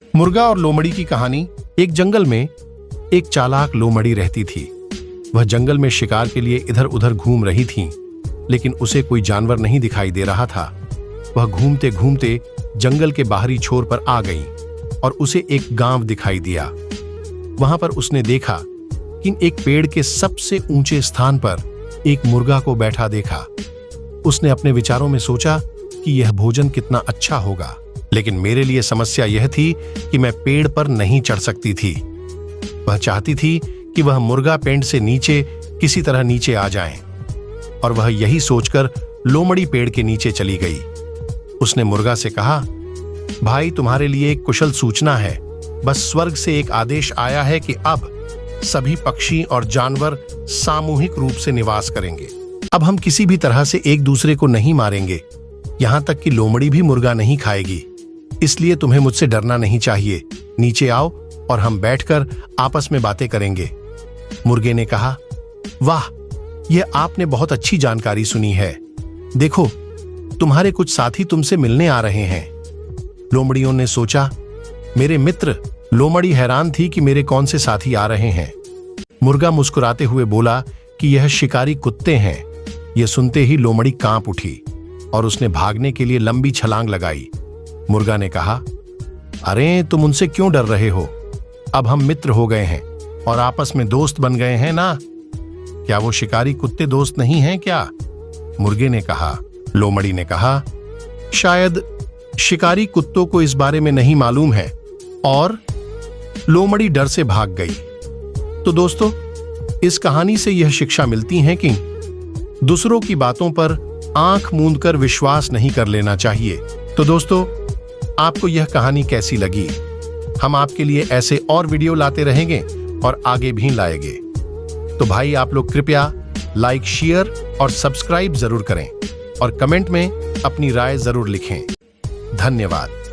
मुर्गा और लोमड़ी की कहानी। एक जंगल में एक चालाक लोमड़ी रहती थी। वह जंगल में शिकार के लिए इधर उधर घूम रही थी, लेकिन उसे कोई जानवर नहीं दिखाई दे रहा था। वह घूमते घूमते जंगल के बाहरी छोर पर आ गई और उसे एक गांव दिखाई दिया। वहां पर उसने देखा कि एक पेड़ के सबसे ऊंचे स्थान पर एक मुर्गा को बैठा देखा। उसने अपने विचारों में सोचा कि यह भोजन कितना अच्छा होगा, लेकिन मेरे लिए समस्या यह थी कि मैं पेड़ पर नहीं चढ़ सकती थी। वह चाहती थी कि वह मुर्गा पेड़ से नीचे किसी तरह नीचे आ जाए, और वह यही सोचकर लोमड़ी पेड़ के नीचे चली गई। उसने मुर्गा से कहा, भाई तुम्हारे लिए एक कुशल सूचना है। बस स्वर्ग से एक आदेश आया है कि अब सभी पक्षी और जानवर सामूहिक रूप से निवास करेंगे। अब हम किसी भी तरह से एक दूसरे को नहीं मारेंगे, यहां तक कि लोमड़ी भी मुर्गा नहीं खाएगी। इसलिए तुम्हें मुझसे डरना नहीं चाहिए। नीचे आओ और हम बैठकर आपस में बातें करेंगे। मुर्गे ने कहा, वाह, यह आपने बहुत अच्छी जानकारी सुनी है। देखो, तुम्हारे कुछ साथी तुमसे मिलने आ रहे हैं। लोमड़ियों ने सोचा, मेरे मित्र। लोमड़ी हैरान थी कि मेरे कौन से साथी आ रहे हैं। मुर्गा मुस्कुराते हुए बोला कि यह शिकारी कुत्ते हैं। यह सुनते ही लोमड़ी कांप उठी और उसने भागने के लिए लंबी छलांग लगाई। मुर्गा ने कहा, अरे तुम उनसे क्यों डर रहे हो? अब हम मित्र हो गए हैं और आपस में दोस्त बन गए हैं ना? क्या वो शिकारी कुत्ते दोस्त नहीं हैं क्या? मुर्गे ने कहा। लोमड़ी ने कहा, शायद शिकारी कुत्तों को इस बारे में नहीं मालूम है। और लोमड़ी डर से भाग गई। तो दोस्तों, इस कहानी से यह शिक्षा मिलती है कि दूसरों की बातों पर आंख मूंद कर विश्वास नहीं कर लेना चाहिए। तो दोस्तों, आपको यह कहानी कैसी लगी? हम आपके लिए ऐसे और वीडियो लाते रहेंगे और आगे भी लाएंगे। तो भाई, आप लोग कृपया लाइक, शेयर और सब्सक्राइब जरूर करें और कमेंट में अपनी राय जरूर लिखें। धन्यवाद।